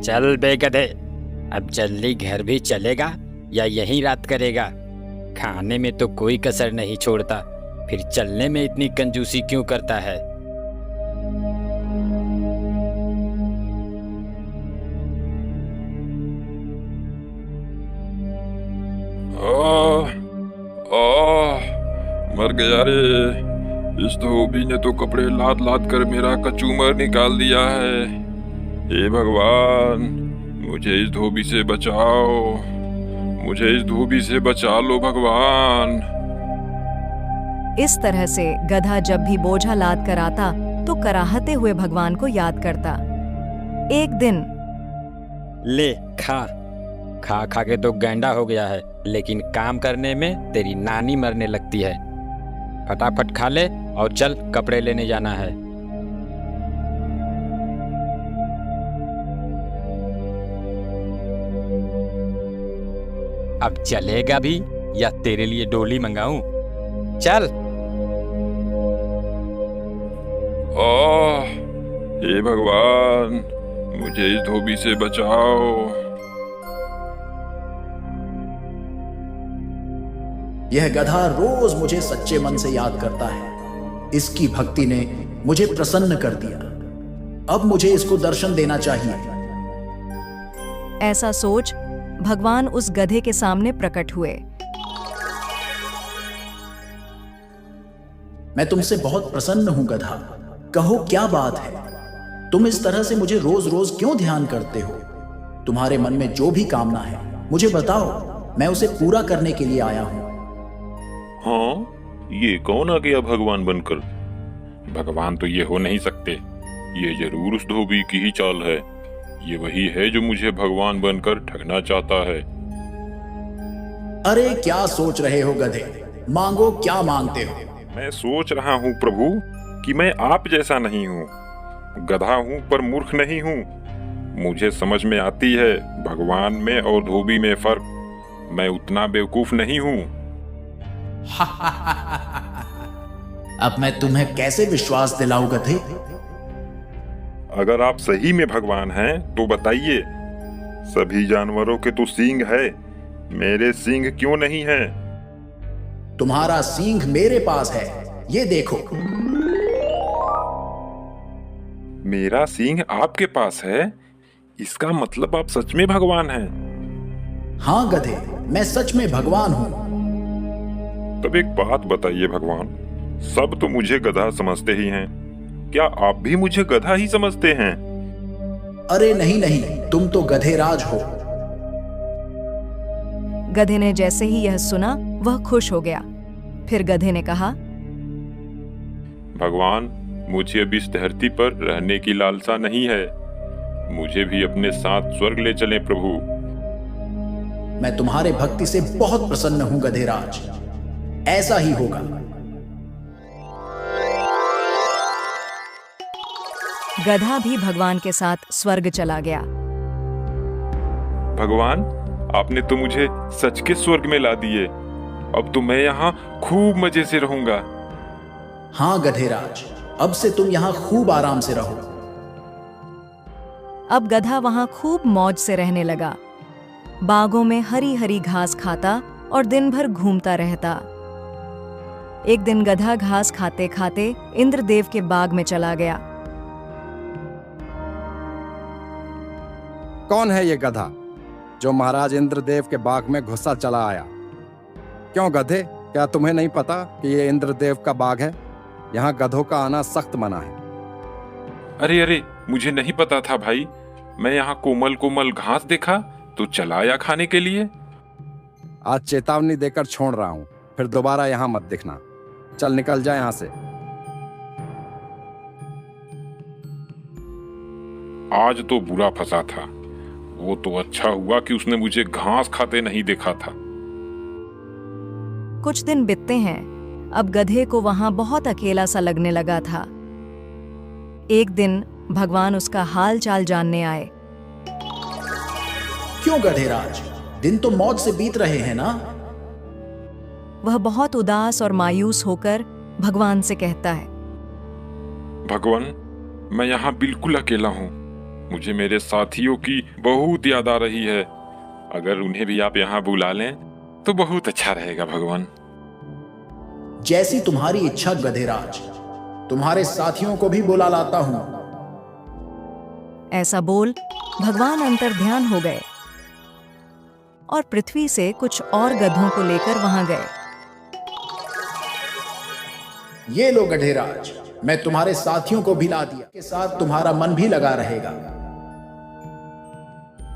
चल बे गधे, अब जल्दी घर भी चलेगा या यहीं रात करेगा? खाने में तो कोई कसर नहीं छोड़ता, फिर चलने में इतनी कंजूसी क्यों करता है? आह, आह, मर गया रे। इस धोबी ने तो कपड़े लाद लाद कर मेरा कचूमर निकाल दिया है। हे भगवान, मुझे इस धोबी से बचाओ, मुझे इस धोबी से बचा लो भगवान। इस तरह से गधा जब भी बोझा लाद कर आता तो कराहते हुए भगवान को याद करता। एक दिन ले खा खा खा के तो गैंडा हो गया है, लेकिन काम करने में तेरी नानी मरने लगती है। फटाफट खा ले और चल, कपड़े लेने जाना है। अब चलेगा भी या तेरे लिए डोली मंगाऊं? चल। आह, हे भगवान, मुझे इस धोबी से बचाओ। यह गधा रोज मुझे सच्चे मन से याद करता है। इसकी भक्ति ने मुझे प्रसन्न कर दिया। अब मुझे इसको दर्शन देना चाहिए। ऐसा सोच भगवान उस गधे के सामने प्रकट हुए। मैं तुमसे बहुत प्रसन्न हूं गधा, कहो क्या बात है? तुम इस तरह से मुझे रोज रोज क्यों ध्यान करते हो? तुम्हारे मन में जो भी कामना है मुझे बताओ, मैं उसे पूरा करने के लिए आया हूं। हाँ, ये कौन आ गया भगवान बनकर? भगवान तो ये हो नहीं सकते। ये जरूर उस धोबी की ही चाल है। ये वही है जो मुझे भगवान बनकर ठगना चाहता है। अरे क्या सोच रहे हो गधे? मांगो, क्या मांगते हो? मैं सोच रहा हूँ प्रभु कि मैं आप जैसा नहीं हूँ। गधा हूँ पर मूर्ख नहीं हूँ। मुझे समझ में आती है भगवान में और धोबी में फर्क। मैं उतना बेवकूफ नहीं हूँ। अब मैं तुम्हें कैसे विश्वास दिलाऊं गधे? अगर आप सही में भगवान हैं तो बताइए, सभी जानवरों के तो सींग है, मेरे सींग क्यों नहीं है? तुम्हारा सींग मेरे पास है, ये देखो। मेरा सींग आपके पास है? इसका मतलब आप सच में भगवान हैं। हाँ गधे, मैं सच में भगवान हूं। तब एक बात बताइए भगवान, सब तो मुझे गधा समझते ही हैं, क्या आप भी मुझे गधा ही समझते हैं? अरे नहीं नहीं, तुम तो गधेराज हो। गधे ने जैसे ही यह सुना वह खुश हो गया। फिर गधे ने कहा, भगवान, मुझे अब इस धरती पर रहने की लालसा नहीं है। मुझे भी अपने साथ स्वर्ग ले चलें प्रभु। मैं तुम्हारे भक्ति से बहुत प्रसन्न हूं गधेराज, ऐसा ही होगा। गधा भी भगवान के साथ स्वर्ग चला गया। भगवान, आपने तो मुझे सच के स्वर्ग में ला दिए। अब तो मैं यहाँ खूब मजे से रहूंगा। हाँ गधेराज, अब से तुम यहाँ खूब आराम से रहो। अब गधा वहां खूब मौज से रहने लगा। बागों में हरी हरी घास खाता और दिन भर घूमता रहता। एक दिन गधा घास खाते खाते इंद्रदेव के बाग में चला गया। कौन है ये गधा जो महाराज इंद्रदेव के बाग में घुसा चला आया? क्यों गधे, क्या तुम्हें नहीं पता कि ये इंद्रदेव का बाग है? यहाँ गधों का आना सख्त मना है। अरे अरे, मुझे नहीं पता था भाई। मैं यहाँ कोमल कोमल घास देखा तो चला आया खाने के लिए। आज चेतावनी देकर छोड़ रहा हूँ, फिर दोबारा यहाँ मत दिखना। चल निकल जा यहाँ से। आज तो बुरा फंसा था। वो तो अच्छा हुआ कि उसने मुझे घास खाते नहीं देखा था। कुछ दिन बीतते हैं। अब गधे को वहां बहुत अकेला सा लगने लगा था। एक दिन भगवान उसका हाल चाल जानने आए। क्यों गधेराज, दिन तो मौज से बीत रहे हैं ना? वह बहुत उदास और मायूस होकर भगवान से कहता है, भगवान, मैं यहाँ बिल्कुल अकेला हूँ। मुझे मेरे साथियों की बहुत याद आ रही है। अगर उन्हें भी आप यहाँ बुला लें तो बहुत अच्छा रहेगा भगवान। जैसी तुम्हारी इच्छा गधेराज, तुम्हारे साथियों को भी बुला लाता हूं। ऐसा बोल भगवान अंतर्ध्यान हो गए और पृथ्वी से कुछ और गधों को लेकर वहां गए। ये लो गधेराज, मैं तुम्हारे साथियों को भी ला दिया, के साथ तुम्हारा मन भी लगा रहेगा।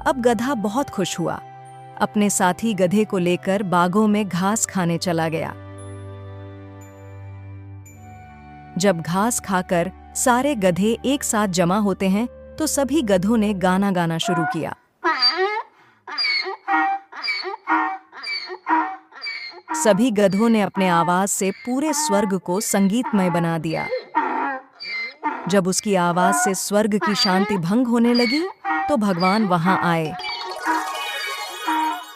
अब गधा बहुत खुश हुआ, अपने साथी गधे को लेकर बागों में घास खाने चला गया। जब घास खाकर सारे गधे एक साथ जमा होते हैं तो सभी गधों ने गाना गाना शुरू किया। सभी गधों ने अपने आवाज से पूरे स्वर्ग को संगीतमय बना दिया। जब उसकी आवाज से स्वर्ग की शांति भंग होने लगी तो भगवान वहां आए।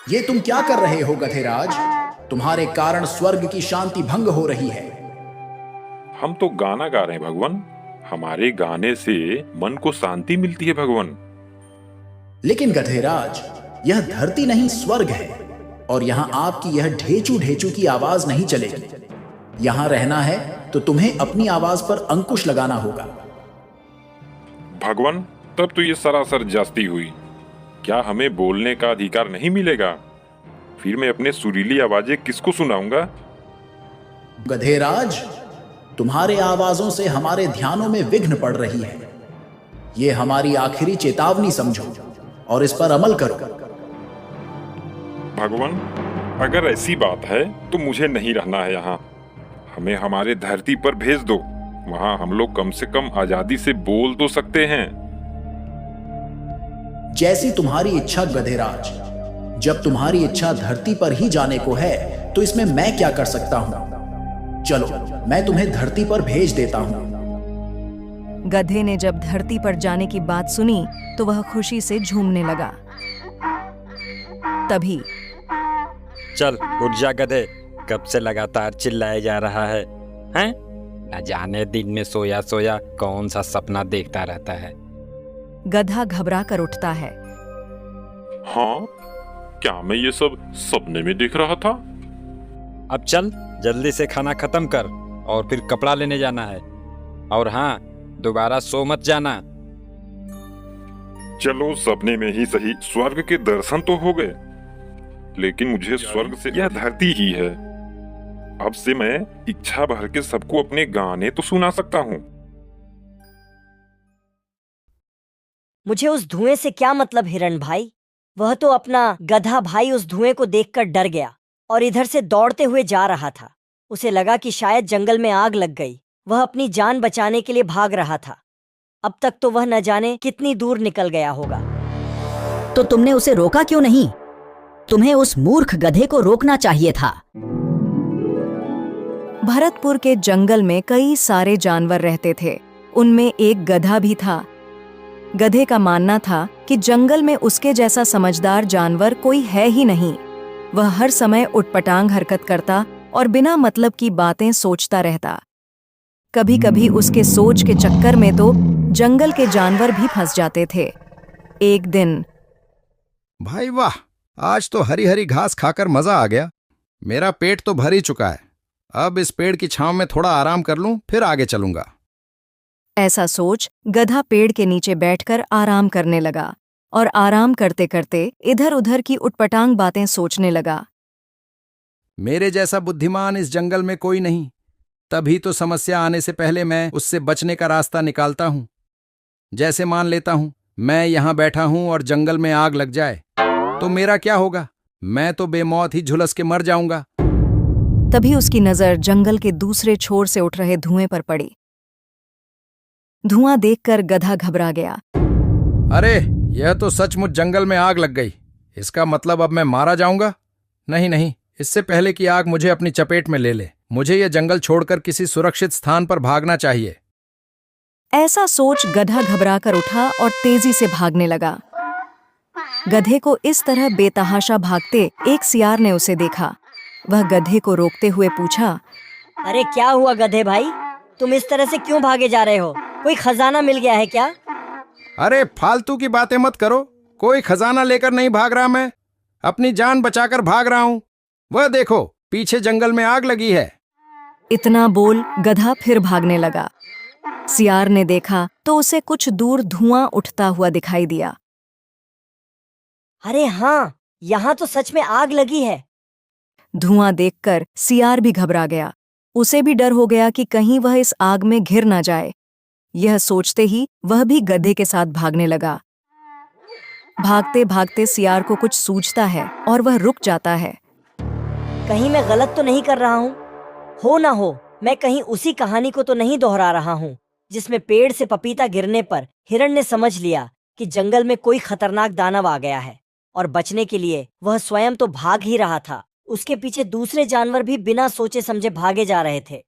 ये तुम क्या कर रहे हो गधेराज? तुम्हारे कारण स्वर्ग की शांति भंग हो रही है। हम तो गाना गा रहे हैं भगवान। हमारे गाने से मन को शांति मिलती है भगवान। लेकिन गधेराज, यह धरती नहीं स्वर्ग है, और यहाँ आपकी यह ढेचू ढेचू की आवाज नहीं चलेगी। यहाँ रहना है तो तुम्हें अपनी आवाज पर अंकुश लगाना होगा। भगवान, तब तो ये सरासर जास्ती हुई। क्या हमें बोलने का अधिकार नहीं मिलेगा? फिर मैं अपने सुरीली आवाजें किसको सुनाऊंगा? गधेराज, तुम्हारे आवाजों से हमारे ध्यानों में विघ्न पड़ रही है। ये हमारी आखिरी चेतावनी समझो और इस पर अमल करो। भगवान, अगर ऐसी बात है तो मुझे नहीं रहना है यहाँ। हमें हमारे धरती पर भेज दो। वहाँ हम लोग कम से कम आजादी से बोल तो सकते हैं। जैसी तुम्हारी इच्छा गधेराज। जब तुम्हारी इच्छा धरती पर ही जाने को है तो इसमें मैं क्या कर सकता हूँ? चलो, मैं तुम्हें धरती पर भेज देता हूँ। गधे ने जब धरती पर जाने की बात सुनी तो वह खुशी से झूमने लगा। तभी चल उठ जा गधे, कब से लगातार चिल्लाया जा रहा है, हैं? न जाने दिन में सोया सोया कौन सा सपना देखता रहता है। गधा घबरा कर उठता है। हाँ, क्या मैं ये सब सपने में देख रहा था? अब चल जल्दी से खाना खत्म कर और फिर कपड़ा लेने जाना है। और हाँ, दोबारा सो मत जाना। चलो, सपने में ही सही, स्वर्ग के दर्शन तो हो गए। लेकिन मुझे स्वर्ग से यह धरती ही है। अब से मैं इच्छा भर के सबको अपने गाने तो सुना सकता हूँ। मुझे उस धुएं से क्या मतलब हिरण भाई? वह तो अपना गधा भाई उस धुएं को देखकर डर गया और इधर से दौड़ते हुए जा रहा था। उसे लगा कि शायद जंगल में आग लग गई। वह अपनी जान बचाने के लिए भाग रहा था। अब तक तो वह न जाने कितनी दूर निकल गया होगा। तो तुमने उसे रोका क्यों नहीं? तुम्हें उस मूर्ख गधे को रोकना चाहिए था। भरतपुर के जंगल में कई सारे जानवर रहते थे। उनमें एक गधा भी था। गधे का मानना था कि जंगल में उसके जैसा समझदार जानवर कोई है ही नहीं। वह हर समय उटपटांग हरकत करता और बिना मतलब की बातें सोचता रहता। कभी कभी उसके सोच के चक्कर में तो जंगल के जानवर भी फंस जाते थे। एक दिन, भाई वाह, आज तो हरी हरी घास खाकर मजा आ गया। मेरा पेट तो भर ही चुका है। अब इस पेड़ की छांव में थोड़ा आराम कर लूं, फिर आगे चलूंगा। ऐसा सोच गधा पेड़ के नीचे बैठकर आराम करने लगा और आराम करते करते इधर उधर की उटपटांग बातें सोचने लगा। मेरे जैसा बुद्धिमान इस जंगल में कोई नहीं, तभी तो समस्या आने से पहले मैं उससे बचने का रास्ता निकालता हूं। जैसे मान लेता हूं मैं यहां बैठा हूं और जंगल में आग लग जाए तो मेरा क्या होगा? मैं तो बेमौत ही झुलस के मर जाऊंगा। तभी उसकी नजर जंगल के दूसरे छोर से उठ रहे धुएं पर पड़ी। धुआं देखकर गधा घबरा गया। अरे, यह तो सचमुच जंगल में आग लग गई। इसका मतलब अब मैं मारा जाऊंगा? नहीं नहीं, इससे पहले कि आग मुझे अपनी चपेट में ले ले, मुझे यह जंगल छोड़कर किसी सुरक्षित स्थान पर भागना चाहिए। ऐसा सोच गधा घबराकर उठा और तेजी से भागने लगा। गधे को इस तरह बेतहाशा भागते एक सियार ने उसे देखा। वह गधे को रोकते हुए पूछा, अरे क्या हुआ गधे भाई? तुम इस तरह से क्यों भागे जा रहे हो? कोई खजाना मिल गया है क्या? अरे फालतू की बातें मत करो, कोई खजाना लेकर नहीं भाग रहा मैं, अपनी जान बचाकर भाग रहा हूं। वह देखो पीछे जंगल में आग लगी है। इतना बोल गधा फिर भागने लगा। सियार ने देखा तो उसे कुछ दूर धुआं उठता हुआ दिखाई दिया। अरे हाँ, यहाँ तो सच में आग लगी है। धुआं देखकर सियार भी घबरा गया। उसे भी डर हो गया कि कहीं वह इस आग में घिर ना जाए। यह सोचते ही वह भी गधे के साथ भागने लगा। भागते भागते सियार को कुछ सूझता है और वह रुक जाता है। कहीं मैं गलत तो नहीं कर रहा हूँ? हो ना हो मैं कहीं उसी कहानी को तो नहीं दोहरा रहा हूँ जिसमें पेड़ से पपीता गिरने पर हिरण ने समझ लिया कि जंगल में कोई खतरनाक दानव आ गया है और बचने के लिए वह स्वयं तो भाग ही रहा था, उसके पीछे दूसरे जानवर भी बिना सोचे समझे भागे जा रहे थे।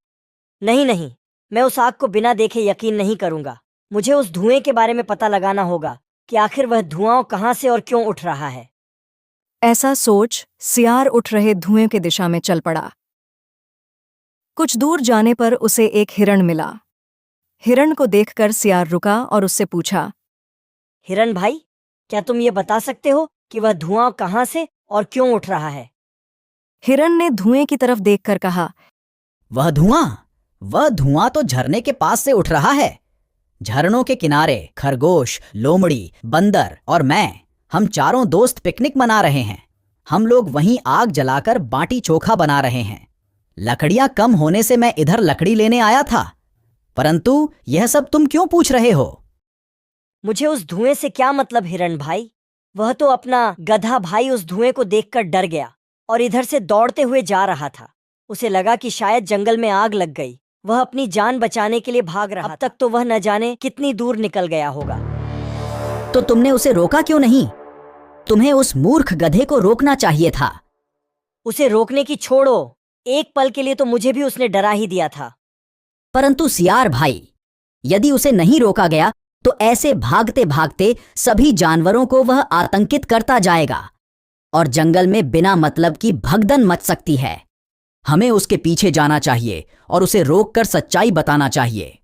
नहीं नहीं, मैं उस आग को बिना देखे यकीन नहीं करूंगा। मुझे उस धुएं के बारे में पता लगाना होगा कि आखिर वह धुआं कहाँ से और क्यों उठ रहा है। ऐसा सोच सियार उठ रहे धुएं की दिशा में चल पड़ा। कुछ दूर जाने पर उसे एक हिरण मिला। हिरण को देखकर सियार रुका और उससे पूछा, हिरण भाई, क्या तुम ये बता सकते हो कि वह धुआं कहाँ से और क्यों उठ रहा है? हिरण ने धुएं की तरफ देखकर कहा, वह धुआं तो झरने के पास से उठ रहा है। झरनों के किनारे खरगोश, लोमड़ी, बंदर और हम चारों दोस्त पिकनिक मना रहे हैं। हम लोग वहीं आग जलाकर बाटी चोखा बना रहे हैं। लकड़ियां कम होने से मैं इधर लकड़ी लेने आया था, परंतु यह सब तुम क्यों पूछ रहे हो? मुझे उस धुएं से क्या मतलब हिरण भाई? वह तो अपना गधा भाई उस धुएं को देखकर डर गया और इधर से दौड़ते हुए जा रहा था। उसे लगा कि शायद जंगल में आग लग गई। वह अपनी जान बचाने के लिए भाग रहा था। अब तक तो वह न जाने कितनी दूर निकल गया होगा। तो तुमने उसे रोका क्यों नहीं? तुम्हें उस मूर्ख गधे को रोकना चाहिए था। उसे रोकने की छोड़ो, एक पल के लिए तो मुझे भी उसने डरा ही दिया था। परंतु सियार भाई, यदि उसे नहीं रोका गया तो ऐसे भागते भागते सभी जानवरों को वह आतंकित करता जाएगा और जंगल में बिना मतलब की भगदड़ मच सकती है। हमें उसके पीछे जाना चाहिए और उसे रोककर सच्चाई बताना चाहिए।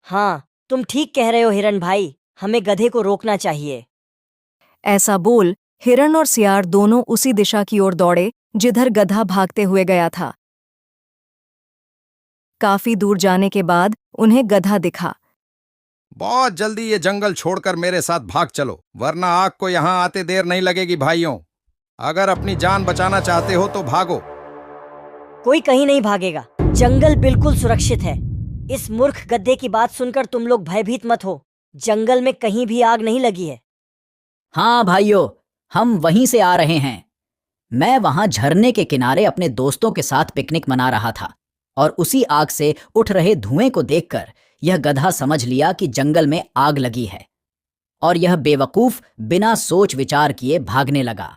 हाँ, तुम ठीक कह रहे हो हिरण भाई, हमें गधे को रोकना चाहिए। ऐसा बोल हिरण और सियार दोनों उसी दिशा की ओर दौड़े जिधर गधा भागते हुए गया था। काफी दूर जाने के बाद उन्हें गधा दिखा। बहुत जल्दी ये जंगल छोड़कर मेरे साथ भाग चलो, वरना आग को यहां आते देर नहीं लगेगी भाइयों। अगर अपनी जान बचाना चाहते हो तो भागो। कोई कहीं नहीं भागेगा, जंगल बिल्कुल सुरक्षित है। इस मूर्ख गधे की बात सुनकर तुम लोग भयभीत मत हो। जंगल में कहीं भी आग नहीं लगी है। हाँ भाइयों, हम वहीं से आ रहे हैं। मैं वहां झरने के किनारे अपने दोस्तों के साथ पिकनिक मना रहा था और उसी आग से उठ रहे धुएं को देखकर यह गधा समझ लिया कि जंगल में आग लगी है और यह बेवकूफ बिना सोच विचार किए भागने लगा।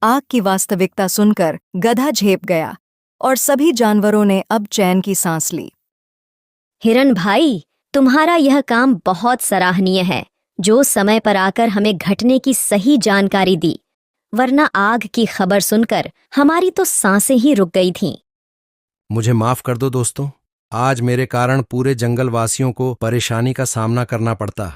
आग की वास्तविकता सुनकर गधा झेप गया और सभी जानवरों ने अब चैन की सांस ली। हिरण भाई, तुम्हारा यह काम बहुत सराहनीय है, जो समय पर आकर हमें घटने की सही जानकारी दी, वरना आग की खबर सुनकर हमारी तो सांसें ही रुक गई थीं। मुझे माफ कर दो दोस्तों, आज मेरे कारण पूरे जंगल वासियों को परेशानी का सामना करना पड़ता।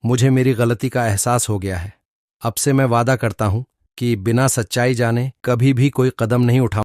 मुझे मेरी गलती का एहसास हो गया है। अब से मैं वादा करता हूं कि बिना सच्चाई जाने कभी भी कोई कदम नहीं उठाऊंगा।